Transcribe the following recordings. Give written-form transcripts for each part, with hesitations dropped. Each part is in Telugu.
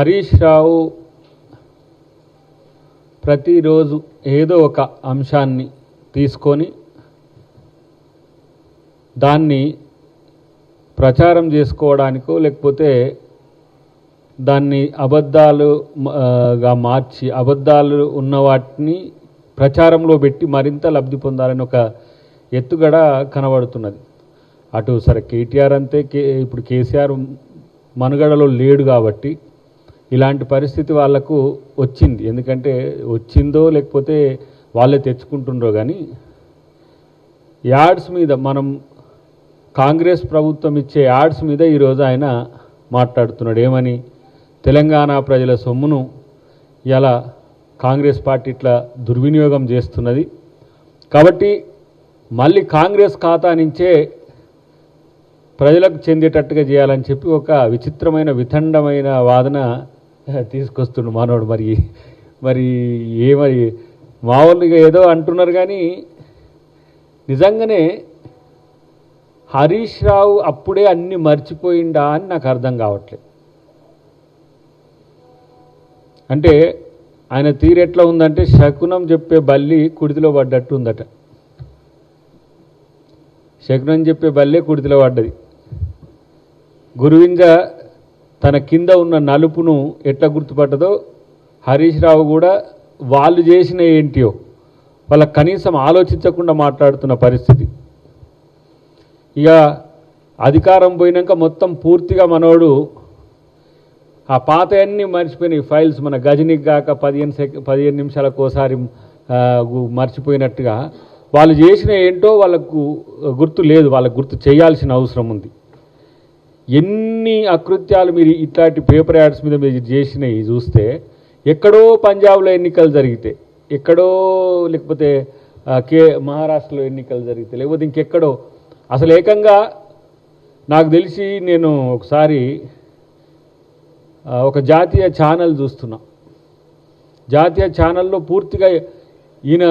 హరీష్ రావు ప్రతిరోజు ఏదో ఒక అంశాన్ని తీసుకొని దాన్ని ప్రచారం చేసుకోవడానికో లేకపోతే దాన్ని అబద్ధాలుగా మార్చి అబద్ధాలు ఉన్న వాటిని ప్రచారంలో పెట్టి మరింత లబ్ధి పొందాలని ఒక ఎత్తుగడ కనబడుతున్నది. అటు సరే కేటీఆర్ అంతే, ఇప్పుడు కేసీఆర్ మనుగడలో లేడు కాబట్టి ఇలాంటి పరిస్థితి వాళ్లకు వచ్చింది. ఎందుకంటే వచ్చిందో లేకపోతే వాళ్ళే తెచ్చుకుంటుండ్రో కానీ యాడ్స్ మీద మనం కాంగ్రెస్ ప్రభుత్వం ఇచ్చే యాడ్స్ మీద ఈరోజు ఆయన మాట్లాడుతున్నాడు. ఏమని? తెలంగాణ ప్రజల సొమ్మును ఇలా కాంగ్రెస్ పార్టీ ఇట్లా దుర్వినియోగం చేస్తున్నది కాబట్టి మళ్ళీ కాంగ్రెస్ ఖాతా నుంచే ప్రజలకు చెందేటట్టుగా చేయాలని చెప్పి ఒక విచిత్రమైన వితండమైన వాదన తీసుకొస్తుండు మనోడు. మరి ఏమరి మామూలుగా ఏదో అంటున్నారు కానీ నిజంగానే హరీష్ రావు అప్పుడే అన్ని మర్చిపోయిందా అని నాకు అర్థం కావట్లేదు. అంటే ఆయన తీరెట్లా ఉందంటే శకునం చెప్పే బల్లి కుడితిలో పడ్డట్టు ఉందట. శకునం చెప్పే బల్లే కుడితిలో పడ్డది. గురువింజ తన కింద ఉన్న నలుపును ఎట్లా గుర్తుపట్టదో హరీష్ రావు కూడా వాళ్ళు చేసిన ఏంటియో వాళ్ళ కనీసం ఆలోచించకుండా మాట్లాడుతున్న పరిస్థితి. ఇక అధికారం పోయినాక మొత్తం పూర్తిగా మనోడు ఆ పాత అన్నీ మర్చిపోయినాయి ఫైల్స్. మన గజనీకి కాక 15 నిమిషాలకు ఒకసారి మర్చిపోయినట్టుగా వాళ్ళు చేసిన ఏంటో వాళ్ళకు గుర్తు లేదు, వాళ్ళకు గుర్తు చేయాల్సిన అవసరం ఉంది. ఎన్ని అకృత్యాలు మీరు ఇట్లాంటి పేపర్ యాడ్స్ మీద మీరు చేసినవి చూస్తే ఎక్కడో పంజాబ్లో ఎన్నికలు జరిగితే, ఎక్కడో లేకపోతే మహారాష్ట్రలో ఎన్నికలు జరిగితే, లేకపోతే ఇంకెక్కడో అసలు ఏకంగా నాకు తెలిసి నేను ఒకసారి ఒక జాతీయ ఛానల్ చూస్తున్నా. జాతీయ ఛానల్లో పూర్తిగా ఈయన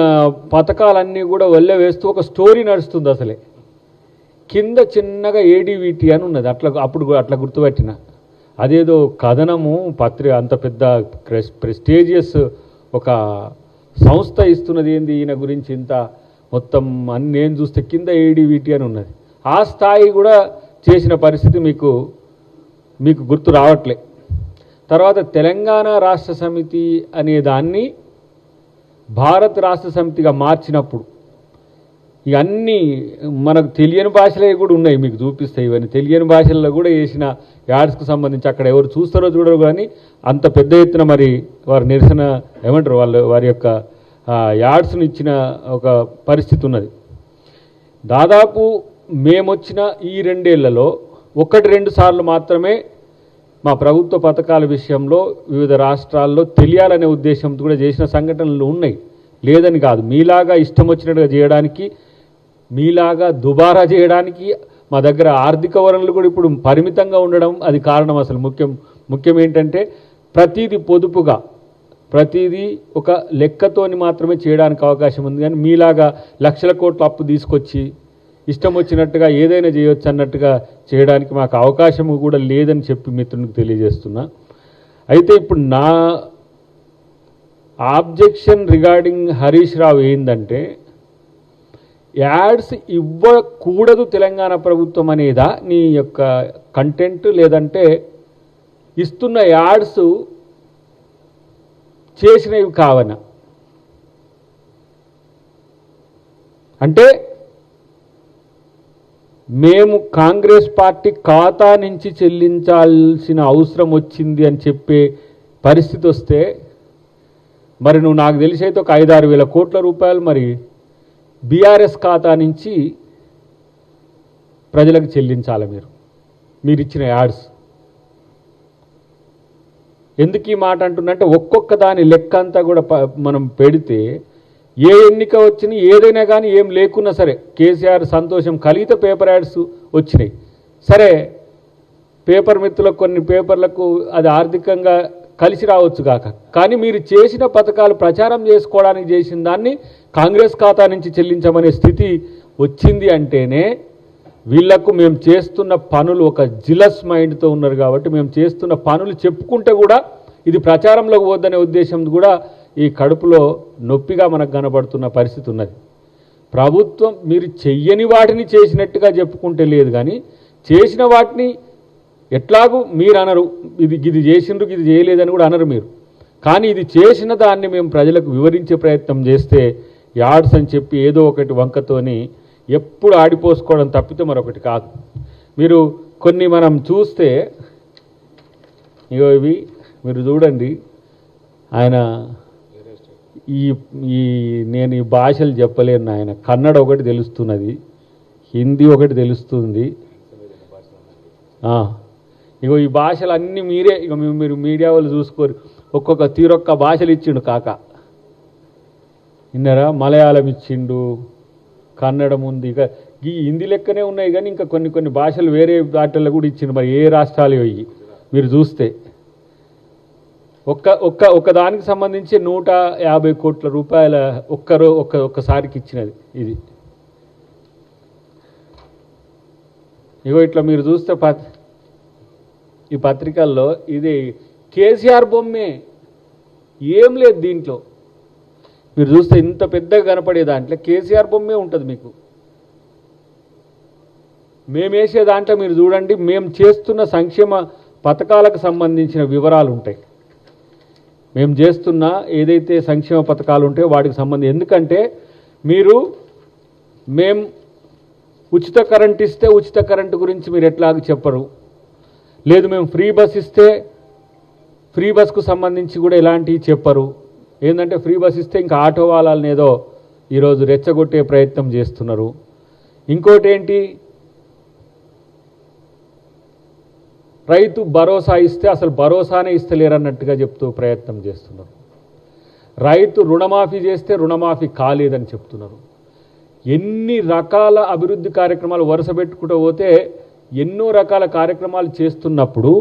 పథకాలన్నీ కూడా వల్లే వేస్తూ ఒక స్టోరీ నడుస్తుంది. అసలే కింద చిన్నగా ఏడీవీటీ అని ఉన్నది. అట్లా గుర్తుపట్టిన అదేదో కథనము పత్రిక అంత పెద్ద ప్రెస్టీజియస్ ఒక సంస్థ ఇస్తున్నది ఏంది ఈయన గురించి ఇంత మొత్తం అన్ని నేను చూస్తే కింద ఏడీవీటీ అని ఉన్నది. ఆ స్థాయి కూడా చేసిన పరిస్థితి మీకు గుర్తు రావట్లే. తర్వాత తెలంగాణ రాష్ట్ర సమితి అనే దాన్ని భారత్ రాష్ట్ర సమితిగా మార్చినప్పుడు ఇవన్నీ మనకు తెలియని భాషలే కూడా ఉన్నాయి, మీకు చూపిస్తాయి. ఇవన్నీ తెలియని భాషల్లో కూడా వేసిన యాడ్స్కు సంబంధించి అక్కడ ఎవరు చూస్తారో చూడరు కానీ అంత పెద్ద ఎత్తున మరి వారి నిరసన ఏమంటారు వారి యొక్క యాడ్స్ను ఇచ్చిన ఒక పరిస్థితి ఉన్నది. దాదాపు మేమొచ్చిన ఈ 2 ఏళ్లలో 1-2 సార్లు మాత్రమే మా ప్రభుత్వ పథకాల విషయంలో వివిధ రాష్ట్రాల్లో తెలియాలనే ఉద్దేశంతో కూడా చేసిన సంఘటనలు ఉన్నాయి, లేదని కాదు. మీలాగా ఇష్టం వచ్చినట్టుగా చేయడానికి, మీలాగా దుబారా చేయడానికి మా దగ్గర ఆర్థిక వనరులు కూడా ఇప్పుడు పరిమితంగా ఉండడం అది కారణం. అసలు ముఖ్యం ఏంటంటే ప్రతిదీ పొదుపుగా, ప్రతిదీ ఒక లెక్కతోని మాత్రమే చేయడానికి అవకాశం ఉంది. కానీ మీలాగా లక్షల కోట్ల అప్పు తీసుకొచ్చి ఇష్టం వచ్చినట్టుగా ఏదైనా చేయొచ్చు అన్నట్టుగా చేయడానికి మాకు అవకాశం కూడా లేదని చెప్పి మిత్రునికి తెలియజేస్తున్నా. అయితే ఇప్పుడు నా ఆబ్జెక్షన్ రిగార్డింగ్ హరీష్ రావు ఏంటంటే యాడ్స్ ఇవ్వకూడదు తెలంగాణ ప్రభుత్వం అనేదా నీ యొక్క కంటెంట్, లేదంటే ఇస్తున్న యాడ్స్ చేసినవి కావనా? అంటే మేము కాంగ్రెస్ పార్టీ ఖాతా నుంచి చెల్లించాల్సిన అవసరం వచ్చింది అని చెప్పే పరిస్థితి వస్తే మరి నువ్వు నాకు తెలిసి అయితే ఒక 5-6 వేల కోట్ల రూపాయలు మరి బీఆర్ఎస్ ఖాతా నుంచి ప్రజలకు చెల్లించాలి మీరు ఇచ్చిన యాడ్స్. ఎందుకు ఈ మాట అంటున్నంటే ఒక్కొక్క దాని లెక్క అంతా కూడా మనం పెడితే ఏ ఎన్నిక వచ్చినా ఏదైనా కానీ ఏం లేకున్నా సరే కేసీఆర్ సంతోషం కలిగితే పేపర్ యాడ్స్ వచ్చినాయి. సరే పేపర్ మిత్రులకు కొన్ని పేపర్లకు అది ఆర్థికంగా కలిసి రావచ్చు కాక, కానీ మీరు చేసిన పథకాలు ప్రచారం చేసుకోవడానికి చేసిన దాన్ని కాంగ్రెస్ ఖాతా నుంచి చెల్లించమనే స్థితి వచ్చింది అంటేనే వీళ్లకు మేము చేస్తున్న పనులు ఒక జిలస్ మైండ్తో ఉన్నారు కాబట్టి మేము చేస్తున్న పనులు చెప్పుకుంటే కూడా ఇది ప్రచారంలోకి పోద్దనే ఉద్దేశం కూడా ఈ కడుపులో నొప్పిగా మనకు కనబడుతున్న పరిస్థితి ఉన్నది. ప్రభుత్వం మీరు చెయ్యని వాటిని చేసినట్టుగా చెప్పుకుంటే లేదు, కానీ చేసిన వాటిని ఎట్లాగూ మీరు అనరు, ఇది చేసిండ్రు ఇది చేయలేదని కూడా అనరు మీరు. కానీ ఇది చేసిన దాన్ని మేము ప్రజలకు వివరించే ప్రయత్నం చేస్తే యాడ్స్ అని చెప్పి ఏదో ఒకటి వంకతోని ఎప్పుడు ఆడిపోసుకోవడం తప్పితే మరొకటి కాదు. మీరు కొన్ని మనం చూస్తే ఇవి మీరు చూడండి, ఆయన నేను ఈ భాషలు చెప్పలేను, ఆయన కన్నడ ఒకటి తెలుస్తున్నది, హిందీ ఒకటి తెలుస్తుంది, ఇగో ఈ భాషలు అన్నీ మీరే ఇక మీరు మీడియా వాళ్ళు చూసుకోరు, ఒక్కొక్క తీరొక్క భాషలు ఇచ్చిండు కాక. విన్నారా? మలయాళం ఇచ్చిండు, కన్నడం ఉంది, ఇక ఈ హిందీ లెక్కనే ఉన్నాయి కానీ ఇంకా కొన్ని భాషలు వేరే వాటిల్లో కూడా ఇచ్చిండు. మరి ఏ రాష్ట్రాలు అయ్యి మీరు చూస్తే ఒక్క దానికి సంబంధించి 150 కోట్ల రూపాయల ఒక్కసారికి ఇచ్చినది ఇది. ఇగో ఇట్లా మీరు చూస్తే ఈ పత్రికల్లో ఇది కేసీఆర్ బొమ్మే, ఏం లేదు దీంట్లో. మీరు చూస్తే ఇంత పెద్దగా కనపడే దాంట్లో కేసీఆర్ బొమ్మే ఉంటుంది మీకు. మేము వేసే దాంట్లో మీరు చూడండి, మేము చేస్తున్న సంక్షేమ పథకాలకు సంబంధించిన వివరాలు ఉంటాయి. మేము చేస్తున్న ఏదైతే సంక్షేమ పథకాలు ఉంటాయో వాటికి సంబంధించి, ఎందుకంటే మేము ఉచిత కరెంట్ ఇస్తే ఉచిత కరెంటు గురించి మీరు ఎట్లాగ చెప్పరు, లేదు మేము ఫ్రీ బస్ ఇస్తే ఫ్రీ బస్కు సంబంధించి కూడా ఎలాంటివి చెప్పరు. ఏంటంటే ఫ్రీ బస్ ఇస్తే ఇంకా ఆటో వాళ్ళని ఏదో ఈరోజు రెచ్చగొట్టే ప్రయత్నం చేస్తున్నారు. ఇంకోటి ఏంటి, రైతు భరోసా ఇస్తే అసలు భరోసానే ఇస్తలేరన్నట్టుగా చెప్తూ ప్రయత్నం చేస్తున్నారు. రైతు రుణమాఫీ చేస్తే రుణమాఫీ కాలేదని చెప్తున్నారు. ఎన్ని రకాల అభివృద్ధి కార్యక్రమాలు వరుస పెట్టుకుంటూ పోతే ఎన్నో రకాల కార్యక్రమాలు చేస్తున్నప్పుడు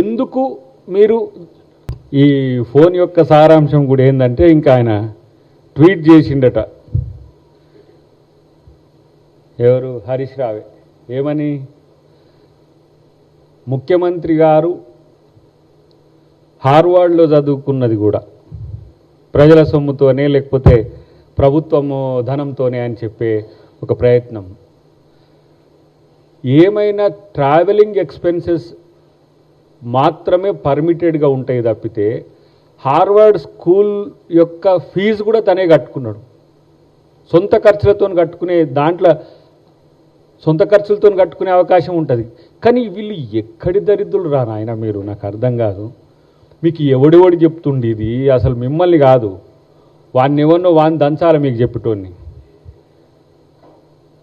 ఎందుకు మీరు ఈ ఫోన్ యొక్క సారాంశం కూడా ఏంటంటే, ఇంకా ఆయన ట్వీట్ చేసిండట, ఎవరు, హరీష్ రావే, ఏమని, ముఖ్యమంత్రి గారు హార్వర్డ్లో చదువుకున్నది కూడా ప్రజల సొమ్ముతోనే లేకపోతే ప్రభుత్వము ధనంతోనే అని చెప్పే ఒక ప్రయత్నం. ఏమైనా ట్రావెలింగ్ ఎక్స్పెన్సెస్ మాత్రమే పర్మిటెడ్గా ఉంటాయి తప్పితే హార్వర్డ్ స్కూల్ యొక్క ఫీజు కూడా తనే కట్టుకున్నాడు. సొంత ఖర్చులతో కట్టుకునే దాంట్లో సొంత ఖర్చులతో కట్టుకునే అవకాశం ఉంటుంది. కానీ వీళ్ళు ఎక్కడి దరిద్రులు రా నాయన, మీరు నాకు అర్థం కాదు. మీకు ఎవడెవడు చెప్తుండి ఇది, అసలు మిమ్మల్ని కాదు, వాడిని ఎవరినో వాడిని దంచాలి మీకు చెప్పేటోని.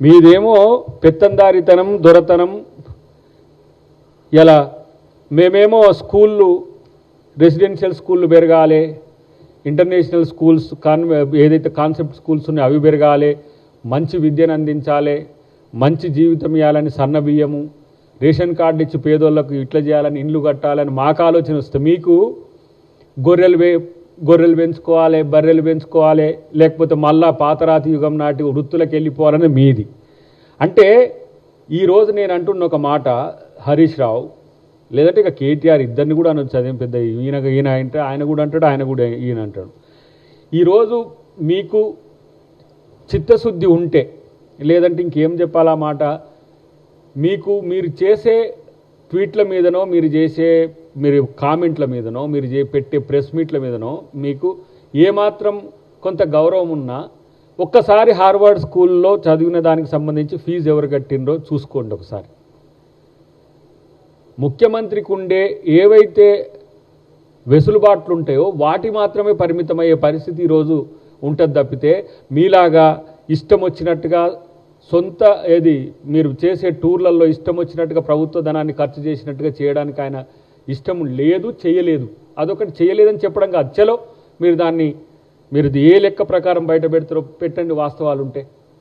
మీదేమో పెత్తందారితనం, దొరతనం. ఇలా మేమేమో స్కూళ్ళు, రెసిడెన్షియల్ స్కూళ్ళు పెరగాలి, ఇంటర్నేషనల్ స్కూల్స్ ఏదైతే కాన్సెప్ట్ స్కూల్స్ ఉన్నాయో అవి పెరగాలి, మంచి విద్యను అందించాలి, మంచి జీవితం ఇవ్వాలని, సన్న బియ్యము, రేషన్ కార్డు ఇచ్చి పేదోళ్ళకు ఇట్లా చేయాలని, ఇండ్లు కట్టాలని మాకు ఆలోచన వస్తే, మీకు గొర్రెలు పెంచుకోవాలి, బర్రెలు పెంచుకోవాలి, లేకపోతే మళ్ళా పాతరాతి యుగం నాటి వృత్తులకు వెళ్ళిపోవాలని మీది. అంటే ఈరోజు నేను అంటున్న ఒక మాట, హరీష్ రావు లేదంటే ఇక కేటీఆర్ ఇద్దరిని కూడా అనొచ్చు, అదేం పెద్ద ఈయన అంటే ఆయన కూడా అంటాడు, ఆయన కూడా ఈయన అంటాడు. ఈరోజు మీకు చిత్తశుద్ధి ఉంటే, లేదంటే ఇంకేం చెప్పాలా మాట, మీరు చేసే ట్వీట్ల మీదనో, మీరు కామెంట్ల మీదనో, మీరు పెట్టే ప్రెస్ మీట్ల మీదనో మీకు ఏమాత్రం కొంత గౌరవం ఉన్నా ఒక్కసారి హార్వర్డ్ స్కూల్లో చదివిన దానికి సంబంధించి ఫీజు ఎవరు కట్టిండ్రో చూసుకోండి ఒకసారి. ముఖ్యమంత్రికి ఉండే ఏవైతే వెసులుబాట్లు ఉంటాయో వాటి మాత్రమే పరిమితమయ్యే పరిస్థితి ఈరోజు ఉంటుంది తప్పితే మీలాగా ఇష్టం వచ్చినట్టుగా మీరు చేసే టూర్లలో ఇష్టం వచ్చినట్టుగా ప్రభుత్వ ధనాన్ని ఖర్చు చేసినట్టుగా చేయడానికి ఆయన ఇష్టం లేదు, చేయలేదు. అదొకటి చేయలేదని చెప్పడం కాదు, చలో మీరు ఏ లెక్క ప్రకారం బయట పెడతారో పెట్టండి, వాస్తవాలు ఉంటే.